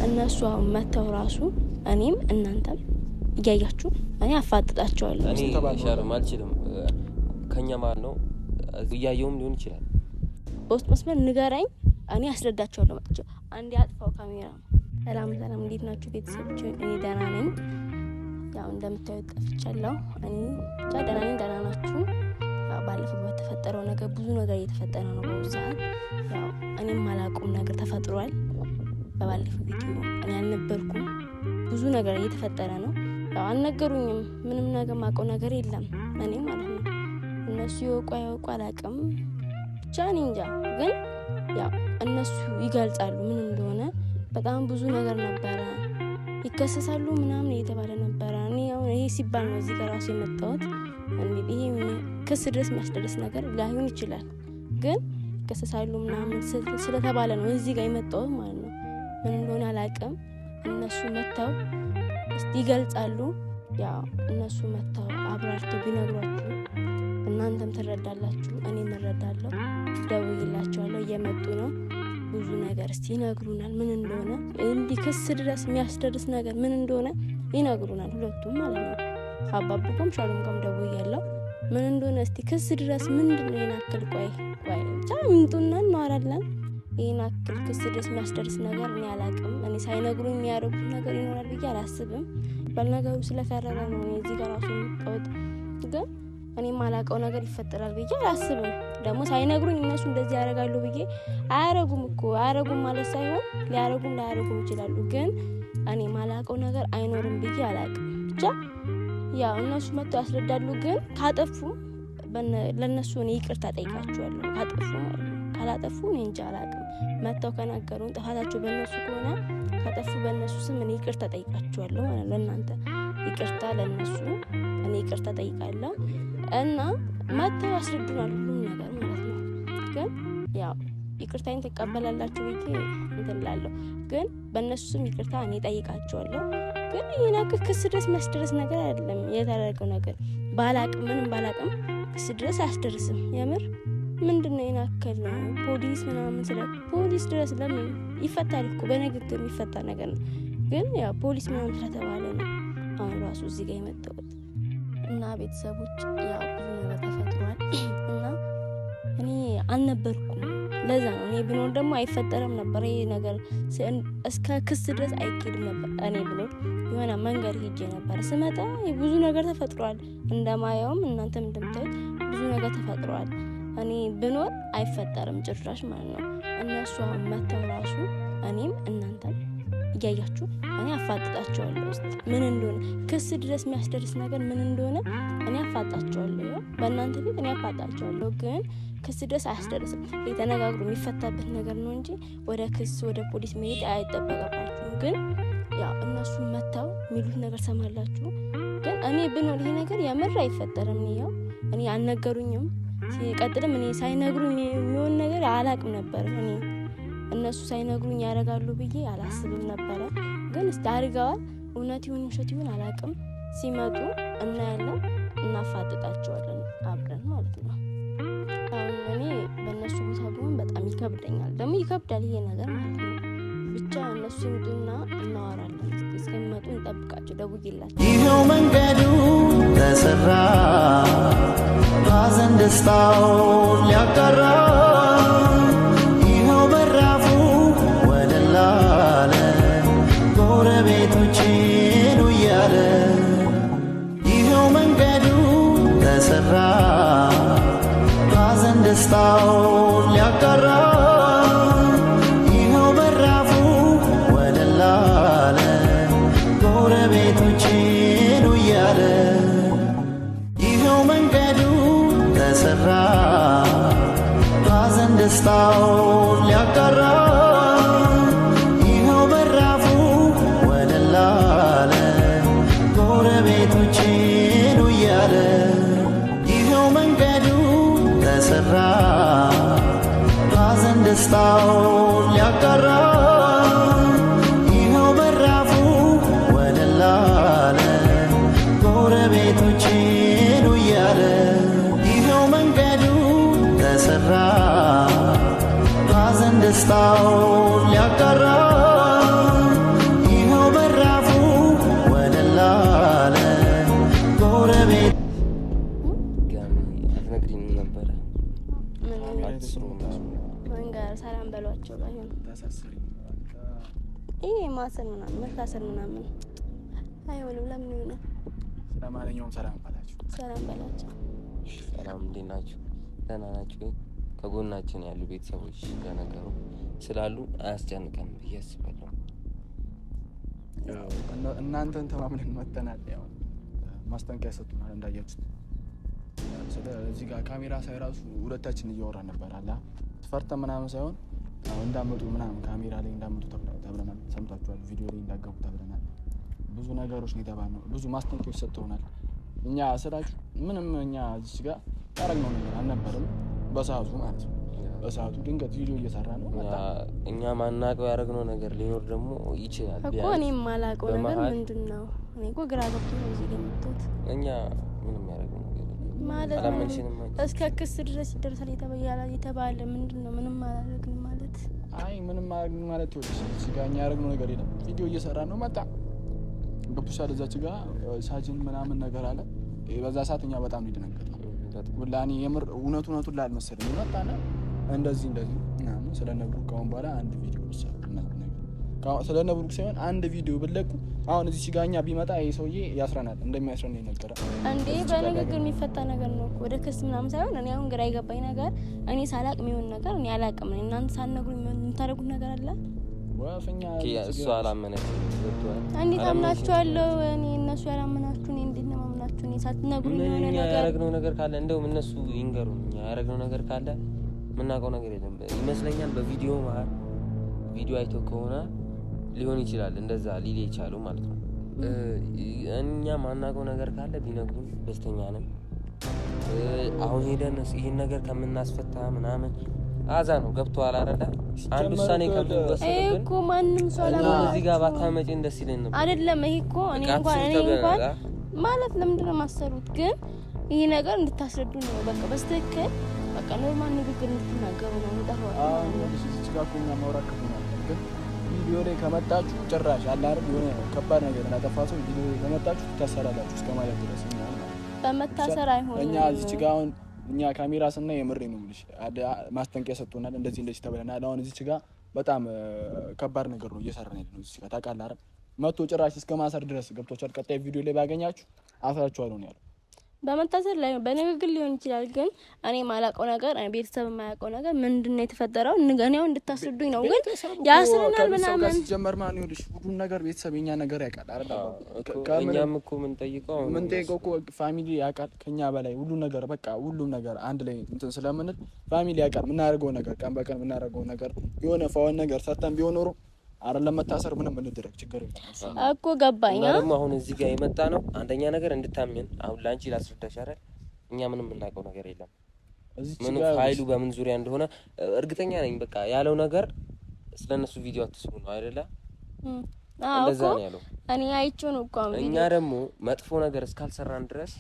እነሱ መተው ራሱ እኔም እናንተም እያያችሁ እኔ አፋጥጣቸዋለሁ። እኔ ሻርም አልችልም ከኛ ማለት ነው እያየውም ሊሆን ይችላል። በውስጥ መስመር ንገረኝ እኔ አስረዳቸዋለሁ። መጥቼ አንዴ አጥፋው ካሜራ። ሰላም እንዴት ናችሁ ቤተሰቦች? እኔ ደህና ነኝ። ያው እንደምታዩት ጠፍቻለሁ። እኔ ደህና ነኝ። ደህና ናችሁ? ያው ባለፈው በተፈጠረው ነገር ብዙ ነገር እየተፈጠረ ነው በዛት። ያው እኔም ማላውቀው ነገር ተፈጥሯል። በባለፈው ቪዲዮ እኔ አልነበርኩም። ብዙ ነገር እየተፈጠረ ነው። ያው አልነገሩኝም። ምንም ነገር ማውቀው ነገር የለም እኔ ማለት ነው። እነሱ ያውቁ አላውቅም። ብቻ እኔ እንጃ። ግን ያው እነሱ ይገልጻሉ ምን እንደሆነ። በጣም ብዙ ነገር ነበረ። ይከሰሳሉ ምናምን እየተባለ ነበረ። እኔ አሁን ይሄ ሲባል ነው እዚህ ጋር ራሱ የመጣሁት። እንግዲህ ይሄ ክስ ድረስ የሚያስደርስ ነገር ላይሆን ይችላል። ግን ይከሰሳሉ ምናምን ስለተባለ ነው እዚህ ጋር የመጣሁት ማለት ነው። ምን እንደሆነ አላውቅም። እነሱ መተው እስቲ ይገልጻሉ። ያው እነሱ መተው አብራርተው ቢነግሯችሁ እናንተም ትረዳላችሁ፣ እኔም እረዳለሁ። ደውዬላቸዋለሁ፣ እየመጡ ነው። ብዙ ነገር እስቲ ይነግሩናል ምን እንደሆነ። እንዲህ ክስ ድረስ የሚያስደርስ ነገር ምን እንደሆነ ይነግሩናል ሁለቱም ማለት ነው። አባቡም ሻሎም ጋርም ደውያለሁ። ምን እንደሆነ እስቲ ክስ ድረስ ምንድነው ይናክል ቆይ ብቻ እንጡና እናወራለን። ይናክል ክስ ድረስ የሚያስደርስ ነገር እኔ አላውቅም። እኔ ሳይነግሩኝ የሚያደርጉት ነገር ይኖራል ብዬ አላስብም። ባልነገሩ ስለከረረ ነው እዚህ ጋር ራሱ የምትወጥ። ግን እኔ ማላውቀው ነገር ይፈጠራል ብዬ አላስብም። ደግሞ ሳይነግሩኝ እነሱ እንደዚህ ያደርጋሉ ብዬ አያረጉም ማለት ሳይሆን ሊያረጉም ላያረጉም ይችላሉ። ግን እኔ ማላውቀው ነገር አይኖርም ብዬ አላውቅም። ብቻ ያው እነሱ መጥተው ያስረዳሉ። ግን ካጠፉ ለነሱ እኔ ይቅርታ ጠይቃቸዋለሁ። ካጠፉ ማለት ነው። ካላጠፉ እኔ እንጃ አላውቅም። መጥተው ከነገሩን ጥፋታቸው በእነሱ ከሆነ ካጠፉ በእነሱ ስም እኔ ይቅርታ ጠይቃቸዋለሁ ማለት ነው። ለእናንተ ይቅርታ፣ ለእነሱ እኔ ይቅርታ ጠይቃለሁ እና መጥተው ያስረዱናል ሁሉም ነገር ማለት ነው። ግን ያው ይቅርታዬን ተቀበላላችሁ ብዬ እንትን እላለሁ። ግን በእነሱ ስም ይቅርታ እኔ ጠይቃቸዋለሁ። ግን ይሄን ክስ ድረስ የሚያስደርስ ነገር አይደለም የተደረገው ነገር። ምንም ባላቅም ክስ ድረስ አያስደርስም። የምር ምንድነው ይናከል ፖሊስ ምናምን ስለ ፖሊስ ድረስ ለምን ይፈታል እኮ በንግግር የሚፈታ ነገር ነው። ግን ያው ፖሊስ ምናምን ስለተባለ ነው አሁን ራሱ እዚህ ጋር የመጣሁት። እና ቤተሰቦች ያው ብዙ ነገር ተፈጥሯል እና እኔ አልነበርኩም። ለዛ ነው እኔ ብኖር ደግሞ አይፈጠርም ነበር ይሄ ነገር። እስከ ክስ ድረስ አይኬድም ነበር። እኔ ብኖር የሆነ መንገድ ሄጄ ነበር። ስመጣ ብዙ ነገር ተፈጥሯል። እንደማየውም እናንተም እንደምታዩት ብዙ ነገር ተፈጥሯል። እኔ ብኖር አይፈጠርም ጭራሽ ማለት ነው። እነሱ መተው ራሱ እኔም እናንተም እያያችሁ እኔ አፋጥጣቸዋለሁ። ውስጥ ምን እንደሆነ ክስ ድረስ የሚያስደርስ ነገር ምን እንደሆነ እኔ አፋጣቸዋለሁ። በእናንተ ፊት እኔ አፋጣቸዋለሁ። ግን ክስ ድረስ አያስደርስም። የተነጋግሩ የሚፈታበት ነገር ነው እንጂ ወደ ክስ ወደ ፖሊስ መሄድ አይጠበቅባችሁም። ግን ያው እነሱ መተው የሚሉት ነገር ሰማላችሁ። ግን እኔ ብኖር ይሄ ነገር የምር አይፈጠርም። እኔ አልነገሩኝም። ሲቀጥልም እኔ ሳይነግሩኝ የሚሆን ነገር አላቅም ነበር። እኔ እነሱ ሳይነግሩኝ ያደርጋሉ ብዬ አላስብም ነበረ። ግን እስቲ አድርገዋል። እውነት ይሁን ውሸት ይሁን አላቅም። ሲመጡ እናያለን፣ እናፋጥጣቸዋለን አብረን ማለት ነው። አሁን እኔ በእነሱ ቦታ ብሆን በጣም ይከብደኛል። ደግሞ ይከብዳል ይሄ ነገር ማለት ነው። ብቻ እነሱ ይምጡና እናወራለን። እስከሚመጡ እንጠብቃቸው። ደውዬላቸው ይኸው መንገዱ ተሰራ ሐዘን ደስታውን ሊያጋራ ይኸው በራፉ ወደላለ ጎረቤቶቼን እያለ ይኸው መንገዱ ተሰራ ሐዘን ደስታውን ሊያጋራ ይኸው በራፉ ወደላለ ጎረቤቶቼን እያለ ይኸው መንገዱ ተሰራ ታሳስሪ ይሄ ማሰር ምናምን መታሰር ምናምን አይሆንም። ለምን ይሆናል? ስለማንኛውም ሰላም ባላችሁ። ሰላም እንዴት ናችሁ? ደህና ናችሁ? ከጎናችን ያሉ ቤተሰቦች ለነገሩ ስላሉ አያስጨንቀንም ብዬ አስባለሁ። እናንተን ተማምነን መጥተናል። ያው ማስጠንቀቂያ ሰጡናል እንዳያችሁት። ስለዚህ ጋር ካሜራ ሳይ ራሱ ሁለታችን እያወራን ነበር አላ ፈርተን ምናምን ሳይሆን እንዳመጡ ምናምን ካሜራ ላይ እንዳመጡ ተብለናል። ሰምታችኋል። ቪዲዮ ላይ እንዳገቡ ተብለናል። ብዙ ነገሮች ነው የተባልነው። ብዙ ማስጠንቀቂያዎች ሰጥተውናል። እኛ ስራችሁ ምንም እኛ እዚህ ጋር ያደረግነው ነገር አልነበረም በሰዓቱ ማለት ነው። በሰዓቱ ድንገት ቪዲዮ እየሰራ ነው እኛ ማናውቀው ያደረግነው ነገር ሊኖር ደግሞ ይችላል እኮ። እኔ የማላውቀው ነገር ምንድን ነው? እኔ እኮ ግራ ገብቶኝ ነው እዚህ የመጣሁት። እኛ ምንም ያደረግነው ነገር ማለት እስከ ክስ ድረስ ይደርሳል የተባለ ምንድን ነው? ምንም አላደረግንም ማለት አይ ምንም አላደረግንም ማለት ይወልሽ እዚህ ጋር እኛ ያደረግነው ነገር የለም። ቪዲዮ እየሰራ ነው መጣ ገብቶሻል። እዛች ጋር ሳጅን ምናምን ነገር አለ። በዛ ሰዓት እኛ በጣም ነው የደነገጥነው። ወላሂ የምር እውነቱን ላልመሰለኝ መጣና እንደዚህ ምናምን ስለነብሩክ አሁን በኋላ አንድ ቪዲዮ ብትሰሩ ምናምን ነገር ስለነብሩክ ሳይሆን አንድ ቪዲዮ ብትለቁ አሁን እዚህ ጋር እኛ ቢመጣ ይሄ ሰውዬ ያስረናል እንደሚያስረን ይነገራ እንዴ። በንግግር የሚፈታ ነገር ነው ወደ ክስ ምናምን ሳይሆን እኔ አሁን ግራ የገባኝ ነገር እኔ ሳላቅ የሚሆን ነገር እኔ አላቅም። እናንተ ሳትነግሩኝ የምታደርጉት ነገር አለ ወፍኛ እሱ አላመነች እንዴት አምናችኋለሁ? እኔ እነሱ ያላመናችሁ እኔ እንዴት ነው ማምናችሁ? እኔ ሳትነግሩኝ የሆነ ነገር ያደረግነው ነገር ካለ እንደውም እነሱ ይንገሩን። እኛ ያደረግነው ነገር ካለ ምናውቀው ነገር የለም ይመስለኛል። በቪዲዮ መሀል ቪዲዮ አይቶ ከሆነ ሊሆን ይችላል እንደዛ ሊል ይቻሉ ማለት ነው። እኛ ማናውቀው ነገር ካለ ቢነግሩን ደስተኛ ነን። አሁን ሄደን ይሄን ነገር ከምናስፈታ ምናምን አዛ ነው ገብቷል አይደለ? አንድ ውሳኔ ከመወሰን እኮ ማንም ሰው አላማ እዚህ ጋር ባታመጪ ደስ ይለኝ ነበር። አይደለም ይሄ እኮ እኔ እንኳን ማለት ለምንድን ነው የማሰሩት? ግን ይሄ ነገር እንድታስረዱ ነው። በቃ በስተክል በቃ ኖርማል ንግግር እንድትናገሩ ነው እንጠራው። እዚህ ጋር ኮኛ ማውራት ከሆነ ግን ቪዲዮ ላይ ከመጣችሁ ጭራሽ አለ አይደል የሆነ ከባድ ነገር እናጠፋሰው ቪዲዮ ላይ ከመጣችሁ ትታሰራላችሁ እስከማለት ድረስ እኛ በመታሰር አይሆንም። እኛ እዚህ ጋር አሁን እኛ ካሜራ ስናይ የምሬ ነው የምልሽ ማስጠንቀቂያ ሰጥቶናል። እንደዚህ ተብለናል። አሁን እዚህ ጋር በጣም ከባድ ነገር ነው እየሰራን ያለው እዚህ ጋር ታውቃለህ አይደል? መቶ ጭራሽ እስከ ማሰር ድረስ ገብቶቻል። ቀጣይ ቪዲዮ ላይ ባገኛችሁ አስራችኋለሁ ነው ያለው። በመታሰር ላይ በንግግር ሊሆን ይችላል። ግን እኔ ማላውቀው ነገር ቤተሰብ የማያውቀው ነገር ምንድነው የተፈጠረው? ንገኔው እንድታስረዱኝ ነው። ግን ያስረናል ምናምን ሲጀመር ማን ይኸውልሽ ሁሉን ነገር ቤተሰብ የኛ ነገር ያውቃል አይደል? እኛም እኮ ምን ጠይቀው እኮ ፋሚሊ ያውቃል ከኛ በላይ ሁሉ ነገር በቃ ሁሉም ነገር አንድ ላይ እንትን ስለምንል ፋሚሊ ያውቃል የምናደርገው ነገር ቀን በቀን የምናደርገው ነገር የሆነ ፋውን ነገር ሰርተን ቢሆን ኖሮ አይደለም መታሰር ምንም እንደደረግ ችግር የለም እኮ ገባኝ። አሁን እዚህ ጋር የመጣ ነው አንደኛ ነገር እንድታምን አሁን ላንቺ ላስረዳሽ አይደል? እኛ ምንም የምናውቀው ነገር የለም። ምን ፋይሉ በምን ዙሪያ እንደሆነ እርግጠኛ ነኝ። በቃ ያለው ነገር ስለነሱ ቪዲዮ አትስሙ ነው አይደለ? እንደዛ ነው ያለው። እኔ አይቼው ነው እኮ እኛ ደግሞ መጥፎ ነገር እስካልሰራን ድረስ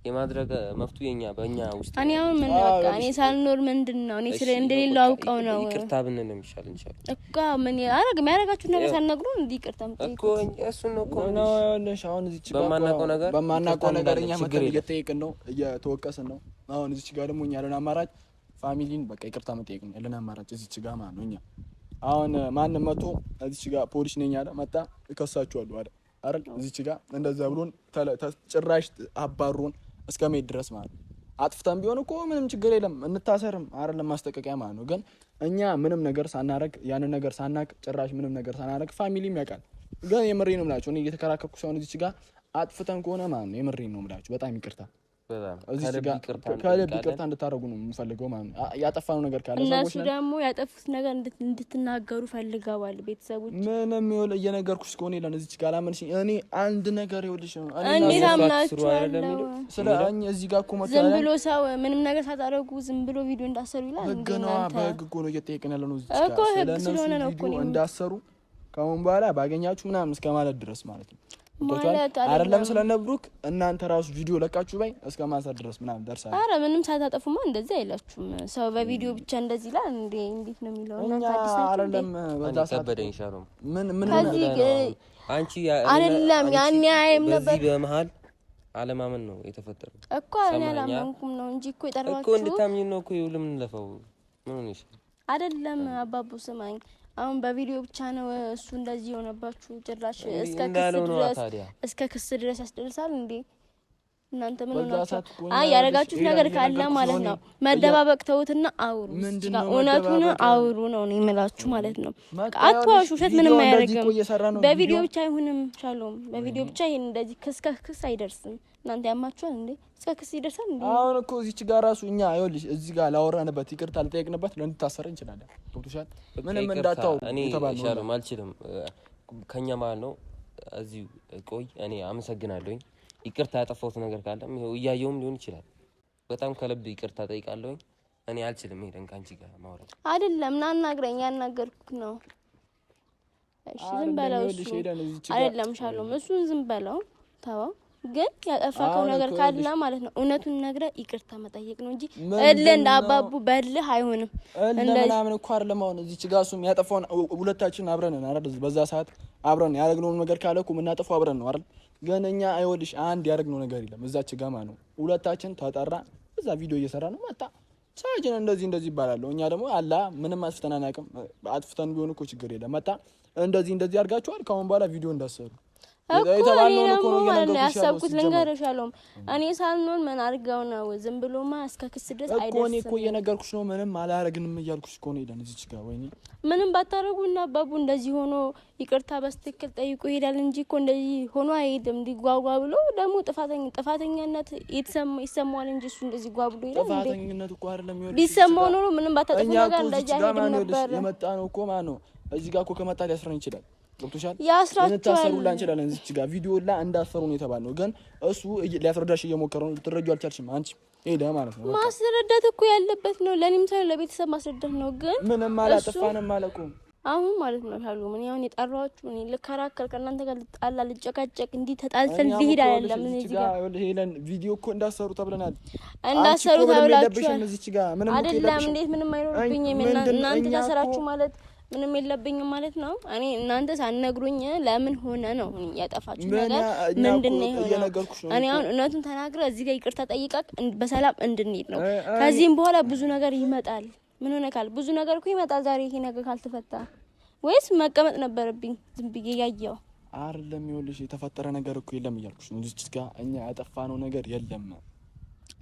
የማድረግ መፍቱ የኛ በእኛ ውስጥ እኔ አሁን ምን በቃ እኔ ሳልኖር ምንድነው እኔ ስለ እንደሌለው አውቀው ነው ይቅርታ ብንል ነው የሚሻል እንሻል እኮ ምን ያረግ የሚያረጋችሁ ነገር ሳልነግሩ እንዴ ይቅርታ እኮ እሱን ነው እኮ ነው ያለሽ። አሁን እዚህ በማናውቀው ነገር እኛ መተን እየጠየቅን ነው እየተወቀስን ነው። አሁን እዚህ ጋር ደግሞ እኛ ያለን አማራጭ ፋሚሊን በቃ ይቅርታ መጠየቅ ነው ያለን አማራጭ እዚህ ጋር ማለት ነው። እኛ አሁን ማንም መቶ እዚህ ጋር ፖሊስ ነኝ አለ መጣ ይከሳችኋል አይደል? እዚህ ጋር እንደዛ ብሎን ጭራሽ አባሩን እስከመሄድ ድረስ ማለት ነው። አጥፍተን ቢሆን እኮ ምንም ችግር የለም እንታሰርም አይደለም ማስጠንቀቂያ ማለት ነው። ግን እኛ ምንም ነገር ሳናረግ ያንን ነገር ሳናቅ ጭራሽ ምንም ነገር ሳናረግ ፋሚሊም ያውቃል። ግን የምሬ ነው የምላችሁ እኔ እየተከራከርኩ ሳይሆን እዚህ ጋር አጥፍተን ከሆነ ማለት ነው የምሬ ነው የምላችሁ በጣም ይቅርታ ከልብ ይቅርታ እንድታደርጉ ነው የምፈልገው ማለት ነው። ያጠፋነው ነገር ካለ እነሱ ደግሞ ያጠፉት ነገር እንድትናገሩ ፈልገዋል ቤተሰቦች። ምንም ይኸውል እየነገርኩሽ እስከሆነ ይላል እዚህ ጋር አላመንሽኝ። እኔ አንድ ነገር ይኸውልሽ እኔ ታምናችኋለሁ ስለ እኛ እዚህ ጋር እኮ መጣ ዝም ብሎ ሰው ምንም ነገር ሳታደርጉ ዝም ብሎ ቪዲዮ እንዳሰሩ ይላል። እንደና በህግ እኮ ነው እየጠየቅን ያለው ነው እዚህ ጋር ስለነሱ ቪዲዮ እንዳሰሩ ከአሁን በኋላ ባገኛችሁ ምናምን እስከማለት ድረስ ማለት ነው። አይደለም ስለነብሩክ እናንተ ራሱ ቪዲዮ ለቃችሁ ባይ እስከ ማሰር ድረስ ምናምን ደርሳል። አረ ምንም ሳታጠፉማ እንደዚህ አይላችሁም። ሰው በቪዲዮ ብቻ እንደዚህ ይላል እንዴ? እንዴት ነው የሚለው? እናንተ አዲስ ናችሁ አይደለም? በዛ ከበደኝ ሻሎም ምን አንቺ አይደለም ያኔ አይም ነበር። በዚህ በመሃል አለማመን ነው የተፈጠረው እኮ እኔ አላመንኩም ነው እንጂ እኮ የጠራችሁ እኮ እንድታምኚ ነው እኮ ይውልም ለፈው ምን ሆነሽ? አይደለም አባቡ ስማኝ አሁን በቪዲዮ ብቻ ነው እሱ እንደዚህ የሆነባችሁ ጭራሽ እስከ ክስ ድረስ ያስደርሳል እንዴ? እናንተ ምን ሆናችሁ? ያረጋችሁት ነገር ካለ ማለት ነው መደባበቅ ተውትና አውሩ። እውነቱን አውሩ ነው እኔ የምላችሁ ማለት ነው። አትዋሹ። ውሸት ምንም አያደርግም። በቪዲዮ ብቻ አይሆንም። ሻሎም በቪዲዮ ብቻ ይሄን እንደዚህ ክስ አይደርስም። እናንተ ያማችኋል እንዴ? እስከ ክስ ይደርሳል እንዴ? አሁን እኮ እዚች ጋር ራሱ እኛ አይወልሽ እዚህ ጋር ላወራንበት ይቅርታ ልጠይቅንበት ልንታሰር እንችላለን። ገብቶሻል? ምንም እንዳታው ተባለ። ሻሎም አልችልም። ከኛ ማለት ነው እዚህ ቆይ። እኔ አመሰግናለሁኝ። ይቅርታ ያጠፋሁት ነገር ካለም ይሄው እያየውም ሊሆን ይችላል። በጣም ከልብ ይቅርታ ጠይቃለሁኝ። እኔ አልችልም ሄደን ካንቺ ጋር ማውራት አይደለም። ናናግረኝ ያናገርኩት ነው። እሺ ዝም በለው። እሱ አይደለም ሻሎም እሱን ዝም በለው ተወው። ግን ያጠፋከው ነገር ካለ ማለት ነው እውነቱን ነግረህ ይቅርታ መጠየቅ ነው እንጂ እልህ እንደ አባቡ በልህ አይሆንም። እንደምናምን እኮ አይደለም። አሁን እዚች ጋር እሱም ያጠፋውን ሁለታችን አብረን ነን አይደል? በዛ ሰዓት አብረን ያደረግነው ነገር ካለ እኮ የምናጠፋው አብረን ነው አይደል? ግን እኛ አይወድሽ አንድ ያደረግነው ነገር የለም። እዛች ጋር ማለት ነው ሁለታችን ተጠራ፣ እዛ ቪዲዮ እየሰራ ነው መጣ ሳጅን እንደዚህ ይባላል። እኛ ደግሞ አላ ምንም አጥፍተን አናውቅም። አጥፍተን ቢሆን እኮ ችግር የለም። መጣ እንደዚህ አድርጋችኋል፣ ከአሁን በኋላ ቪዲዮ እንዳሰሩ ያሰብኩት ልንገርሽ አለውም እኔ ሳልኖር ምን አድርገው ነው? ዝም ብሎማ እስከ ክስ ድረስ አይደርስም እኮ እየነገርኩሽ ነው። ምንም አላረግንም እያልኩሽ እኮ ነው። ሄደን እዚች ጋር ወይኔ ምንም ባታረጉና አባቡ እንደዚህ ሆኖ ይቅርታ በስትክክል ጠይቆ ይሄዳል እንጂ እኮ እንደዚህ ሆኖ አይሄድም። እንዲጓጓ ብሎ ደግሞ ጥፋተኛነት ይሰማዋል እንጂ እሱ እንደዚህ ጓ ብሎ ይሄዳል። ጥፋተኛነት እኮ አይደለም ይወድ ቢሰማው ኖሮ ምንም ባታጠፉ ነገር እንደዚህ አይሄድም ነበር። የመጣ ነው እኮ ማለት ነው። እዚህ ጋር እኮ ከመጣ ሊያስረን ይችላል። ገብቶሻል? ያስራችኋል እንችላለን። እዚች ጋር ቪዲዮ ላይ እንዳሰሩ ነው የተባለው። ግን እሱ ሊያስረዳሽ እየሞከረ ነው። ልትረጂው አልቻልሽም አንቺ ሄደ ማለት ነው። ማስረዳት እኮ ያለበት ነው። ለኔም ሰው ለቤተሰብ ማስረዳት ነው። ግን ምንም አላጠፋንም ማለት ነው አሁን ማለት ነው። ታሉ ምን ያውን የጠራችሁ እኔ ልከራከር ከእናንተ ጋር ልጣላ ልጨቃጨቅ እንዲህ ተጣልተን ሊሄድ አይደለም። እዚህ ጋር ሄለን ቪዲዮ እኮ እንዳሰሩ ተብለናል። እንዳሰሩ ተብላችኋል እዚች ጋር ምንም አይደለም። እንዴት ምንም አይኖርብኝም። እናንተ ታሰራችሁ ማለት ምንም የለብኝም ማለት ነው። እኔ እናንተ ሳትነግሩኝ ለምን ሆነ ነው ያጠፋችሁ ነገር ምንድነው የሆነው? እኔ አሁን እውነቱን ተናግረ እዚህ ጋር ይቅርታ ጠይቃክ በሰላም እንድንሄድ ነው። ከዚህም በኋላ ብዙ ነገር ይመጣል። ምን ሆነ ካል ብዙ ነገር እኮ ይመጣል። ዛሬ ይሄ ነገር ካልተፈታ ወይስ መቀመጥ ነበረብኝ ዝም ብዬ ያያው አይደለም? ይኸውልሽ የተፈጠረ ነገር እኮ የለም እያልኩሽ ነው። እዚህ ጋር እኛ ያጠፋነው ነገር የለም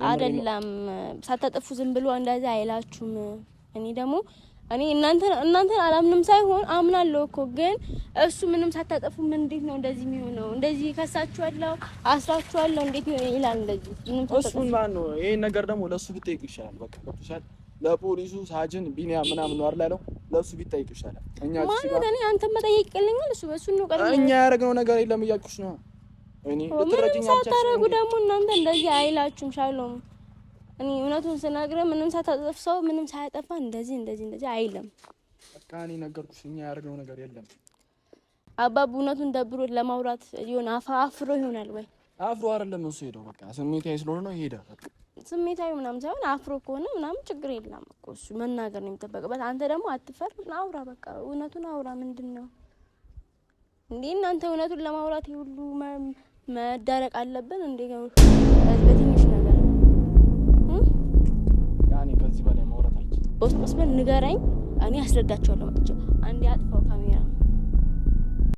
አይደለም። ሳታጠፉ ዝም ብሎ እንደዛ አይላችሁም። እኔ ደግሞ እናንተን አላምንም ሳይሆን አምናለሁ እኮ ግን እሱ ምንም ሳታጠፉ ምን እንዴት ነው እንደዚህ የሚሆነው? እንደዚህ ከሳችኋለሁ አስራችኋለሁ እንዴት ነው ይላል? እንደዚህ ምንም ታጠፉ እሱ ማን ነው? ይሄን ነገር ደግሞ ለሱ ቢጠይቅ ይሻላል። በቃ ገብቶሻል? ለፖሊሱ ሳጅን ቢኒያም ምናምን ነው አይደል? ለሱ ቢጠይቅ ይሻላል። እኛ እኔ አንተ መጠየቅ ይቀልኛል። እሱ በሱ ነው ቀርብ እኛ ያደረግነው ነገር የለም እያልኩሽ ነው። እኔ ልትረጂኝ ሳታረጉ ደግሞ እናንተ እንደዚህ አይላችሁም። ሻሎም እኔ እውነቱን ስነግርህ ምንም ሳታጠፍ ሰው ምንም ሳያጠፋ እንደዚህ አይልም። በቃ እኔ ነገርኩሽ። እኛ ያደረግነው ነገር የለም። አባቡ እውነቱን ደብሮት ለማውራት ይሆን አፍሮ ይሆናል ወይ? አፍሮ አይደለም እሱ ሄደው በቃ ስሜታዊ ስለሆነ ነው ይሄዳል። በቃ ስሜታዊ ምናምን ሳይሆን አፍሮ ከሆነ ምናምን ችግር የለም እኮ እሱ መናገር ነው የሚጠበቅበት። አንተ ደግሞ አትፈር፣ አውራ፣ በቃ እውነቱን አውራ። ምንድነው እንዴ እናንተ እውነቱን ለማውራት ሁሉ መዳረቅ አለብን እንዴ? በትንሽ ነገር ያኔ ከዚህ በላይ ማውራት አይችልም። በውስጥ መስመር ንገረኝ፣ እኔ አስረዳቸዋለሁ። መጥቼ አንዴ አጥፋው